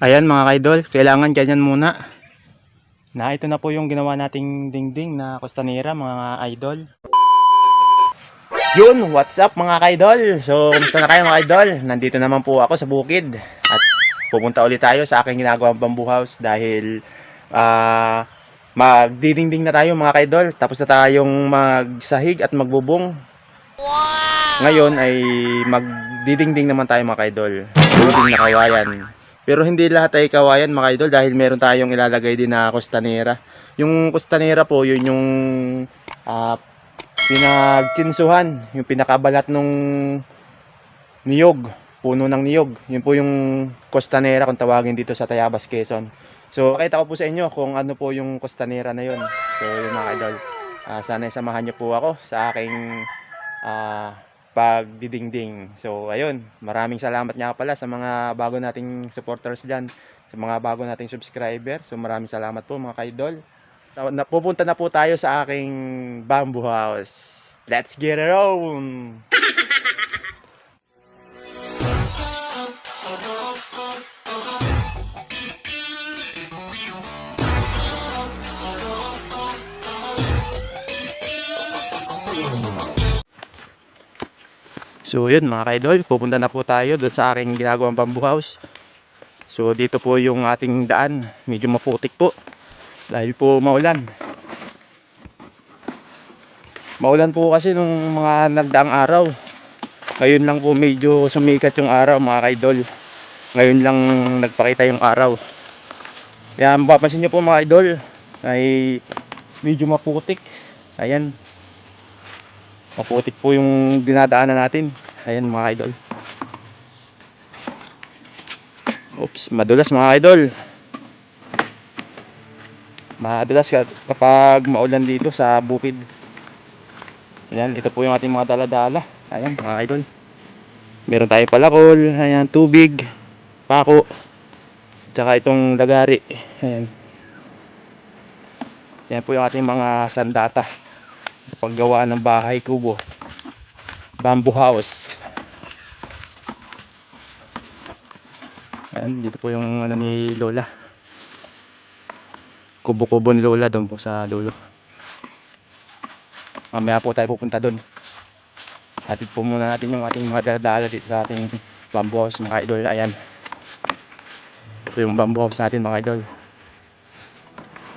Ayan mga kaidol, kailangan ganyan muna. Na ito na po yung ginawa nating dingding na costanera mga idol. Yun, what's up mga kaidol? So, kumusta na kayo mga idol? Nandito naman po ako sa bukid. At pupunta ulit tayo sa aking ginagawang bamboo house dahil magdidingding na tayo mga kaidol. Tapos na tayong magsahig at magbubong. Ngayon ay magdidingding naman tayo mga kaidol. Dingding na kawayan. Pero hindi lahat ay kawayan mga idol dahil meron tayong ilalagay din na costanera. Yung costanera po, yun yung pinagtsinsuhan, yung pinakabalat nung niyog, puno ng niyog. Yun po yung costanera kung tawagin dito sa Tayabas, Quezon. So, pakita ko po sa inyo kung ano po yung costanera na yun. So, yun mga idol. Sana samahan niyo po ako sa aking pagdidingding. So ayun, maraming salamat nga pala sa mga bago nating supporters dyan, sa mga bago nating subscriber. So maraming salamat po mga kaidol. Pupunta na po tayo sa aking bamboo house. Let's get it on! So yun mga kaidol, pupunta na po tayo doon sa aking ginagawang bamboo house. So dito po yung ating daan, medyo maputik po dahil po maulan. Maulan po kasi nung mga nagdaang araw. Ngayon lang po medyo sumikat yung araw mga kaidol. Ngayon lang nagpakita yung araw. Kaya mapapansin nyo po mga kaidol ay medyo maputik. Ayan, maputik po yung dinadaanan natin. Ayan mga idol. Oops, madulas mga idol. Madulas kapag maulan dito sa bukid. Ayan, ito po yung ating mga daladala. Ayan mga idol. Meron tayong palakol, ayan, tubig, pako, tsaka itong lagari. Ayan. Ayan po yung ating mga sandata. Paggawa ng bahay kubo. Bamboo house. Ayan, dito po yung ano ni Lola. Kubo-kubo ni Lola doon po sa dulo. Mamaya po tayo pupunta doon. Hatid po muna natin yung ating mga dadala dito sa ating bamboo house mga idol. Ayan. Ito yung bamboo house natin mga idol.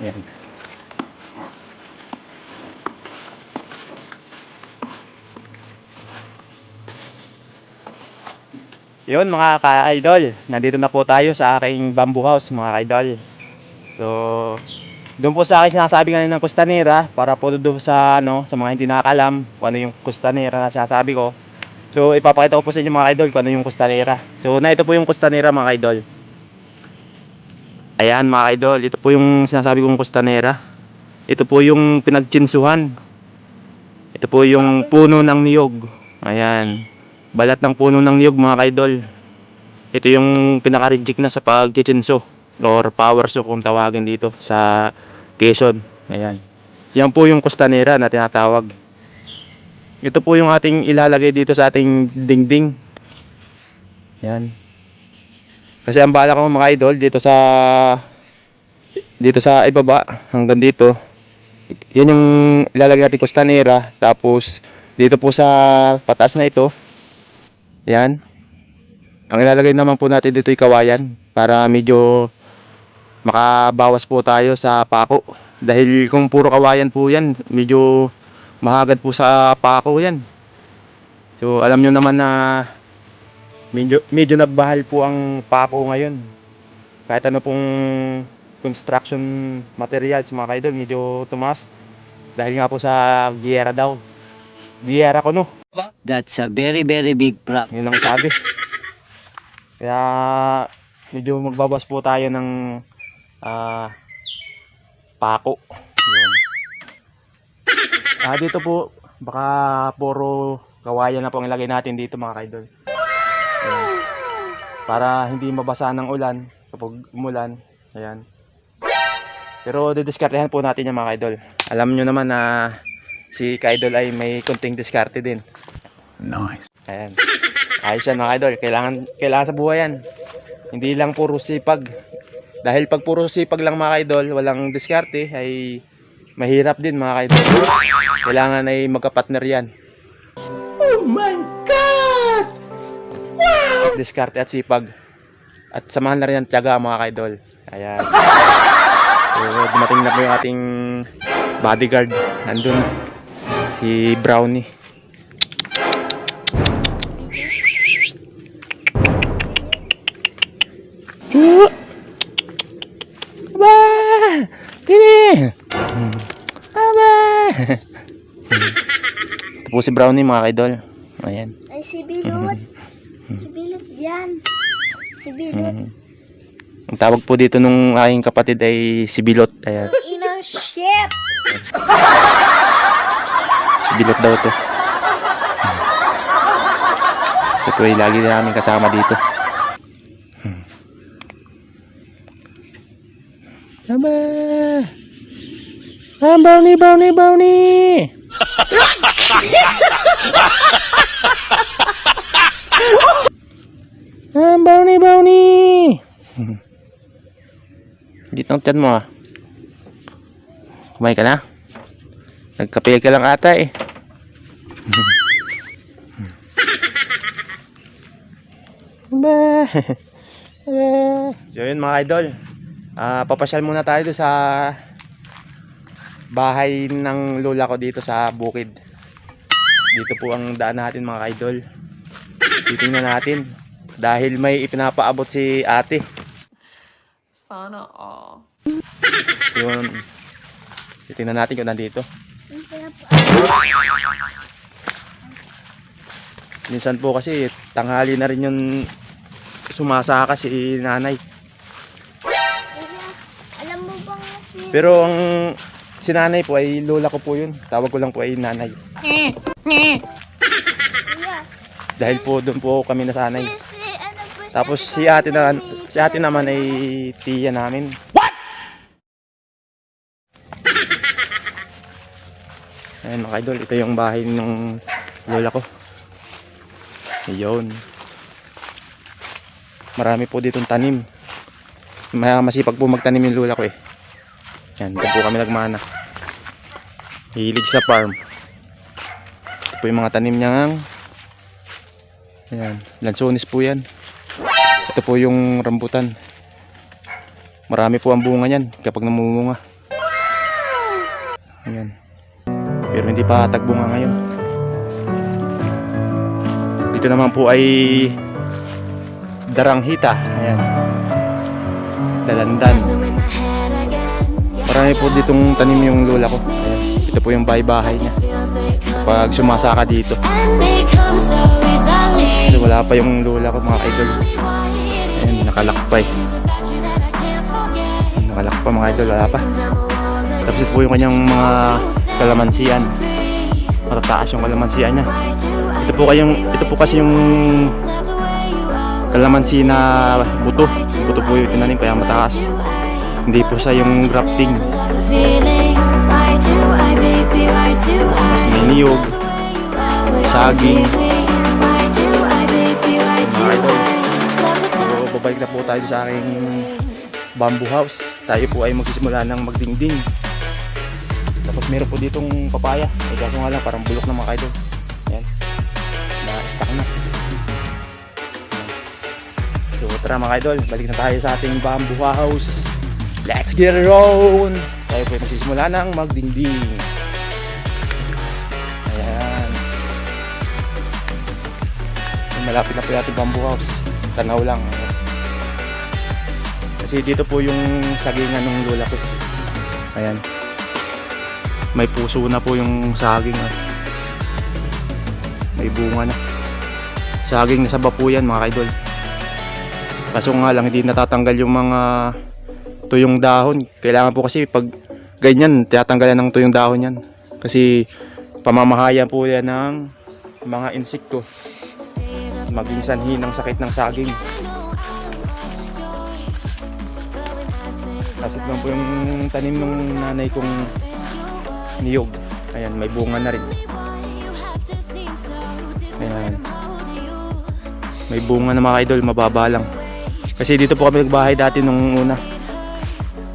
Ayan. Yun mga ka-idol, nandito na po tayo sa aking bamboo house mga ka-idol. So, doon po sa akin sinasabi kanina ng costanera para po doon sa ano, sa mga hindi nakakalam kung ano yung costanera na sinasabi ko. So, ipapakita ko po sa inyo mga idol kung ano yung costanera. So, ito po yung costanera mga idol. Ayan mga idol, ito po yung sinasabi kong costanera. Ito po yung pinagtsinsuhan. Ito po yung puno ng niyog. Ayan. Balat ng puno ng niyog mga idol. Ito yung pinaka-reject na sa pagtitsinso or power saw kung tawagin dito sa Quezon. Ayan. Yan po yung costanera na tinatawag. Ito po yung ating ilalagay dito sa ating dingding. Ayan. Kasi ang bala ko mga idol dito sa ibaba hanggang dito. Yan yung ilalagay natin costanera. Tapos dito po sa pataas na ito. Ayan. Ang ilalagay naman po natin dito ay kawayan para medyo makabawas po tayo sa pako. Dahil kung puro kawayan po yan, medyo mahagad po sa pako yan. So alam nyo naman na medyo nagbahal po ang pako ngayon. Kahit ano pong construction materials mga kaidol, medyo tumaas. Dahil nga po sa giyera daw. Giyera ko no. That's a very big problem. Yun ang sabi. Kaya medyo magbabawas po tayo ng pako. Yun. Dito po baka puro kawayan na po ang ilagay natin dito mga kaidol. Ayan. Para hindi mabasa ng ulan kapag umulan. Ayan. Pero didiskartehan po natin yung mga kaidol. Alam nyo naman na si kaidol ay may kunting diskarte din. Nice. Ayan. Ayos yan mga idol. Kailangan sa buhay yan. Hindi lang puro sipag. Dahil pag puro sipag lang mga idol, walang diskarte, ay mahirap din mga idol. Kailangan ay magka-partner yan. Oh my God! Diskarte at sipag. At samahan na rin ang tiyaga mga idol. Ayan. So, dumating na po yung ating bodyguard. Nandun si Brownie. Aba! Tini! Aba! Ito po si Brownie mga idol. Ayan. Ay, si Bilot. Si Bilot dyan. Si Bilot. Ang tawag po dito nung aking kapatid ay si Bilot. Ayan. Inang shit! Si Bilot daw to. Ito ay lagi na namin kasama dito. Aba! Ah, Brownie, Brownie, Brownie! Ah, Brownie, Brownie! Dito ang tiyan mo ah. Kumain ka na? Nagkape ka lang ata eh. Ba. So yun mga idol. Papasyal muna tayo doon sa bahay ng lola ko dito sa bukid. Dito po ang daan natin mga idol. Titingnan natin dahil may ipinapaabot si ate. Sana all. Yun. Titingnan natin kung nandito. Minsan po kasi tanghali na rin yung sumasaka si nanay. Alam mo bang si... Pero ang si nanay po ay lola ko po yun. Tawag ko lang po ay nanay. Kuya, Dahil po doon po kami nasanay. ano po siya? Tapos si ate naman ay tiya namin. Ayan mga idol, ito yung bahay ng lola ko. Ayun. Marami po ditong tanim. Masipag po magtanim yung lola ko eh. Yan, doon po kami nagmana. Hilig sa farm. Ito po yung mga tanim niya. Ayan, lansones po yan. Ito po yung rambutan. Marami po ang bunga niyan kapag namumunga. Ayan. Pero hindi pa tagbunga ngayon. Dito naman po ay daranghita. Ayan. Dalandan. Marami po ditong tanim yung lola ko. Ayan. Ito po yung bahay-bahay niya. Kapag sumasaka dito. Kasi wala pa yung lola ko mga idol. Ayan, nakalakpay. Nakalakpa mga idol, wala pa. Tapos ito po yung kanyang mga kalamansian. Matataas yung kalamansian niya. Ito po kasi yung kalamansi na buto. Buto po yung tinanim kaya mataas. Hindi po sa yung grafting. May niyog, saging. Mga idol. So, babalik na po tayo sa aking bamboo house. Tayo po ay magsisimula ng magdingding. Tapos meron po ditong papaya. Ay kaso nga lang parang bulok na mga idol. Ayan. Na-stack na. So tara mga idol, balik na tayo sa ating bamboo house. Let's get it on! Tayo po ay magsisimula ng magdingding. Ayan. Malapit na po yung ating bamboo house. Tanaw lang. Kasi dito po yung sagingan ng lola ko. Ayan. May puso na po yung saging. May bunga na. Saging na saba po yan mga idol. Kaso nga lang hindi natatanggal yung mga tuyong dahon. Kailangan po kasi pag ganyan tinatanggalan ng tuyong dahon yan. Kasi pamamahayan po yan ng mga insekto. Maging sanhi ng sakit ng saging. Tapos lang po yung tanim ng nanay kong niyog. Ayan, may bunga na rin. Ayan. May bunga na mga idol, mababa lang. Kasi dito po kami nagbahay dati nung una.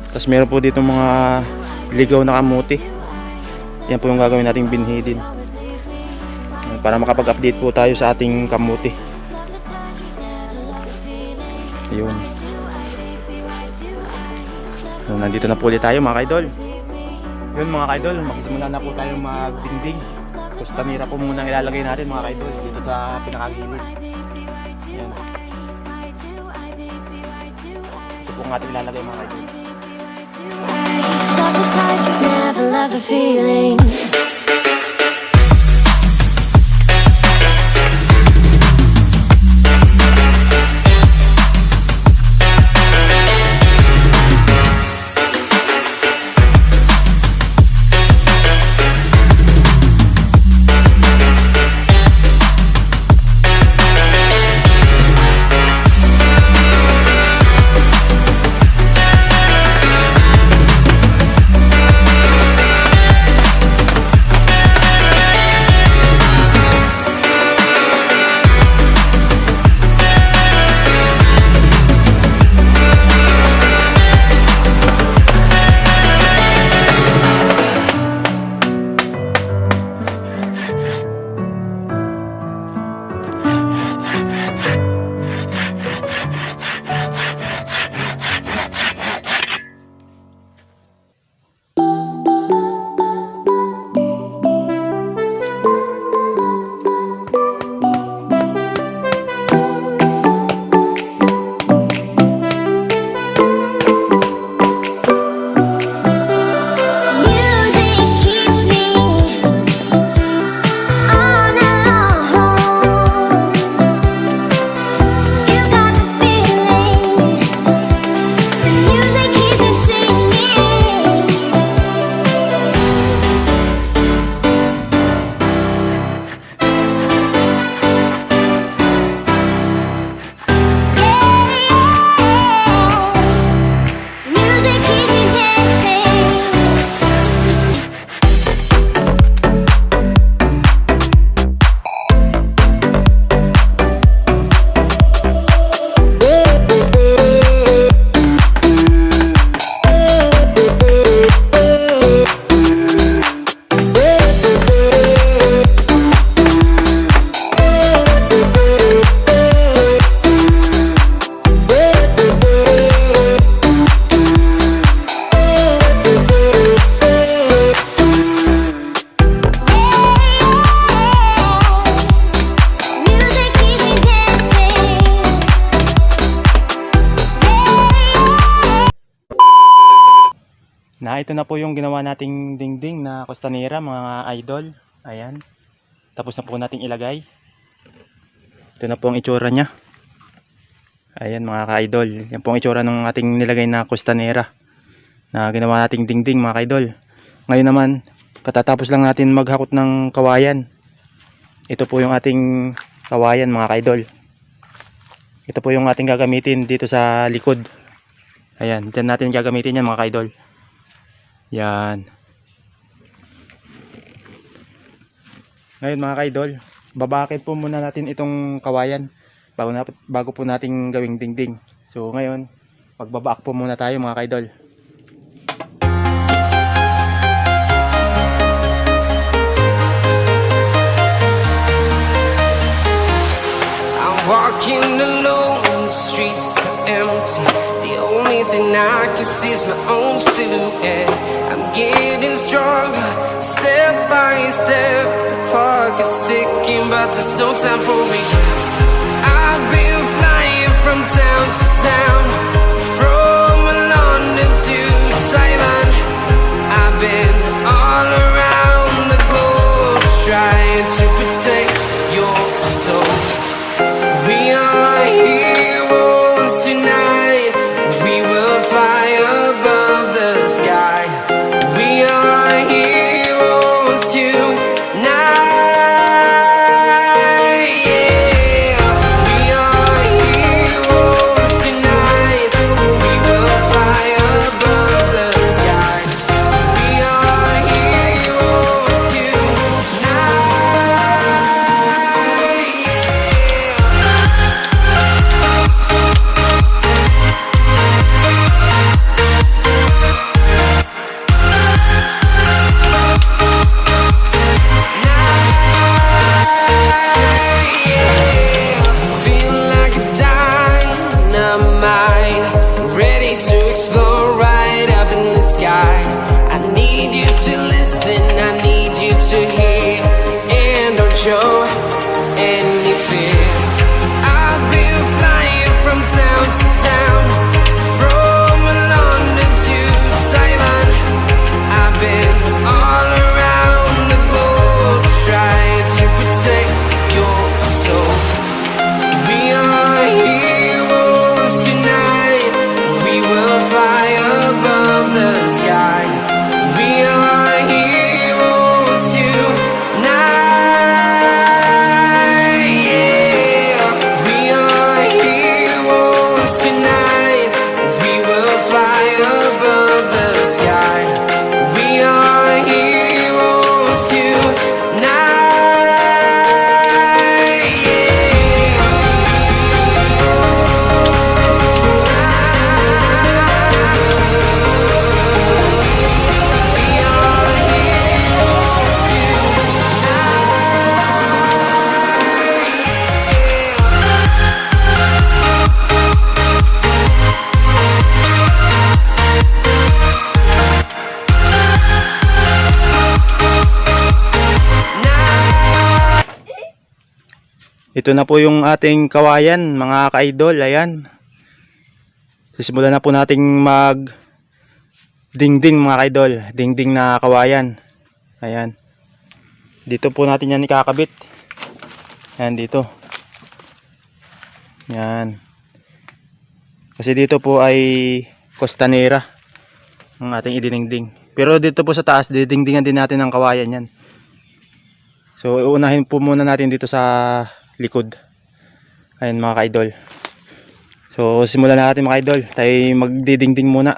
Tapos meron po dito mga ligaw na kamuti. Yan po yung gagawin nating binhi din. Para makapag-update po tayo sa ating kamuti. Ayun. So, nandito na po ulit tayo mga kaidol. Yun mga kaidol, magsimula na po tayo magdingding. Costanera po muna ilalagay natin mga kaidol dito sa pinakagilid. Yan. Ito po ang ating ilalagay mga kaidol. Love the touch, but never love the feeling. Na ito na po yung ginawa nating dingding na costanera mga idol. Ayan. Tapos na po nating ilagay. Ito na po ang itsura niya. Ayan mga ka-idol. Yan po ang itsura ng ating nilagay na costanera na ginawa nating dingding mga ka-idol. Ngayon naman, katatapos lang natin maghakot ng kawayan. Ito po yung ating kawayan mga ka-idol. Ito po yung ating gagamitin dito sa likod. Ayan, dyan natin gagamitin yan mga ka-idol. Yan. Ngayon mga ka-idol, babakit po muna natin itong kawayan bago po nating gawing dingding. So ngayon, magbabaak po muna tayo mga ka-idol. I'm walking alone, the streets are empty. The only thing I can see is my own silhouette. I'm getting stronger, step by step. The clock is ticking, but there's no time for regrets. I've been flying from town to town, from London to Taiwan. I've been all around the globe, trying to protect your soul. We are heroes tonight. We will fly above the sky. We are heroes tonight. Yeah, we are heroes tonight. mind, ready to explore right up in the sky. I need you to listen, I need you to hear, and don't show any fear. I've been flying from town to town, from London to Taiwan. I've been all around the globe trying to protect your soul. We are heroes tonight. We will fly above the sky. We are heroes tonight. Yeah. We are heroes tonight. We will fly above the sky. We are heroes tonight. Yeah. Ito na po yung ating kawayan, mga ka-idol. Ayan. Sisimulan na po nating mag dingding, mga ka-idol. Dingding na kawayan. Ayan. Dito po natin yan ikakabit. Ayan, dito. Ayan. Kasi dito po ay costanera ang ating idiningding. Pero dito po sa taas, didingdingan din natin ng kawayan yan. So, uunahin po muna natin dito sa likod. Ayan, mga ka-idol. So simulan na natin, mga ka-idol. Tayo magdidingding muna.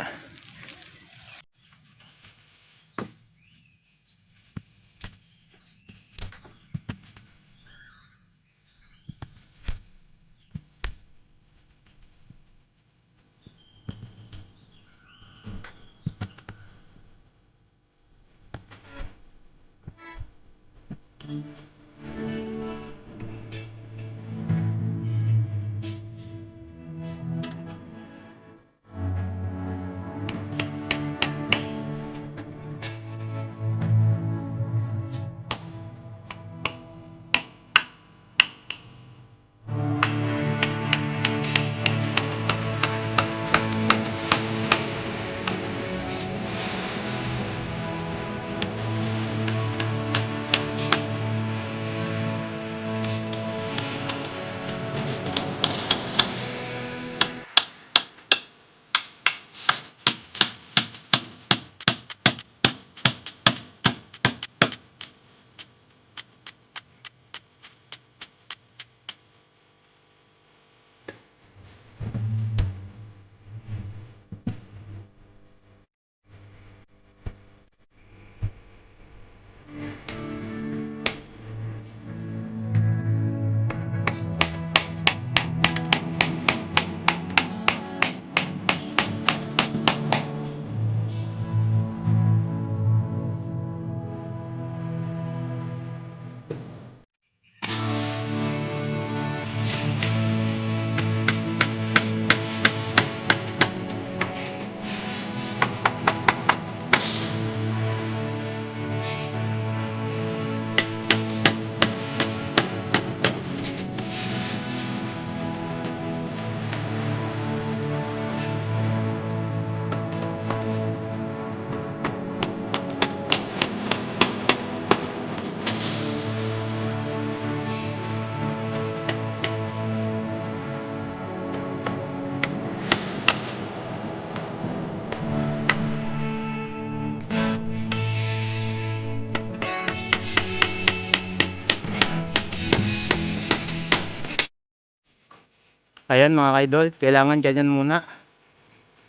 Ayan, mga ka-idol, kailangan ganyan muna.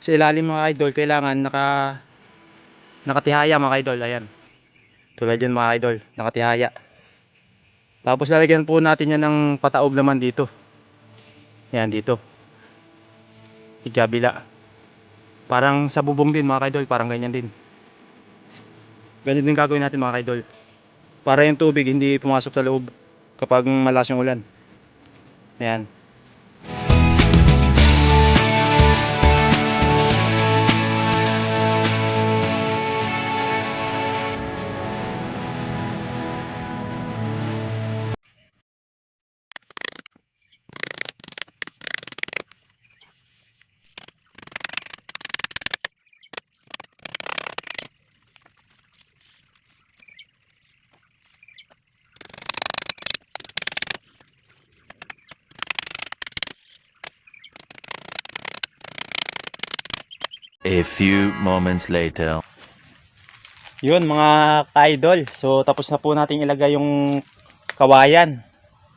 Sa ilalim, mga ka-idol, kailangan nakatihaya, mga ka-idol. Ayan. Tulad yan, mga ka-idol, nakatihaya. Tapos lalagyan po natin yan ng pataob naman dito. Ayan, dito. Ikabila. Parang sa bubong din, mga ka-idol, parang ganyan din. Ganyan din gagawin natin, mga ka-idol. Para yung tubig hindi pumasok sa loob kapag malakas yung ulan. Ayan. A few moments later. Yun mga ka-idol. So tapos na po nating ilagay yung kawayan.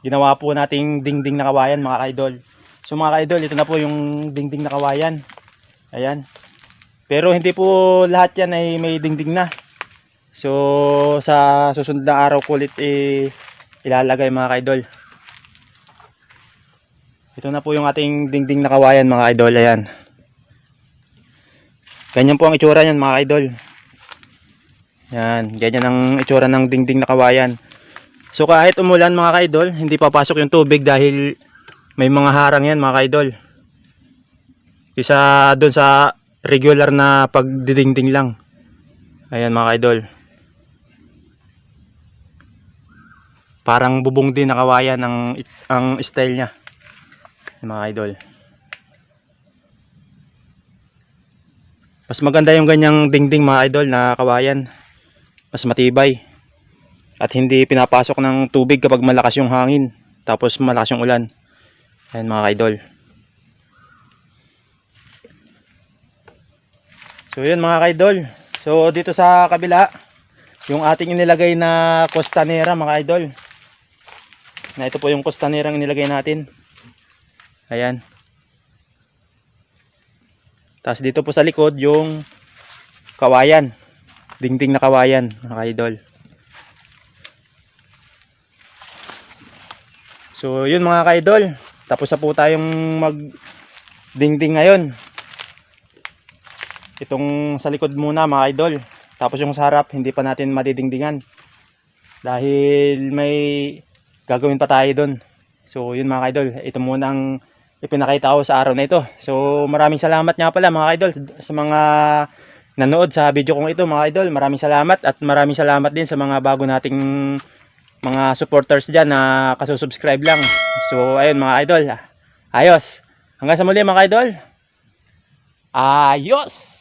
Ginawa po nating dingding na kawayan mga ka-idol. So mga ka-idol, ito na po yung dingding na kawayan. Ayan. Pero hindi po lahat yan ay may dingding na. So sa susunod na araw ko ulit ilalagay mga ka-idol. Ito na po yung ating dingding na kawayan mga ka-idol. Ayan. Ganyan po ang itsura niyan mga ka-idol. Yan, ganyan ang itsura ng dingding na kawayan. So kahit umulan mga ka-idol, hindi papasok yung tubig dahil may mga harang yan mga ka-idol. Isa doon sa regular na pagdidingding lang. Ayan mga ka-idol. Parang bubong din na kawayan ang style niya. Mga ka-idol. Mas maganda yung ganyang dingding mga idol na kawayan. Mas matibay. At hindi pinapasok ng tubig kapag malakas yung hangin. Tapos malakas yung ulan. Ayan mga idol. So yun mga idol. So dito sa kabila, yung ating inilagay na costanera mga idol. Na ito po yung costanera inilagay natin. Ayan. Tapos dito po sa likod yung kawayan. Dingding na kawayan mga idol. So yun mga ka-idol. Tapos na po tayong mag-dingding ngayon. Itong sa likod muna mga idol. Tapos yung sa harap hindi pa natin madidingdingan. Dahil may gagawin pa tayo doon. So yun mga ka-idol. Ito muna ang ipinakita ko sa araw na ito. So maraming salamat nga pala mga idol sa mga nanood sa video kong ito mga idol. Maraming salamat at maraming salamat din sa mga bago nating mga supporters dyan na kasusubscribe lang. So ayun mga idol. Ayos. Hanggang sa muli mga idol. Ayos.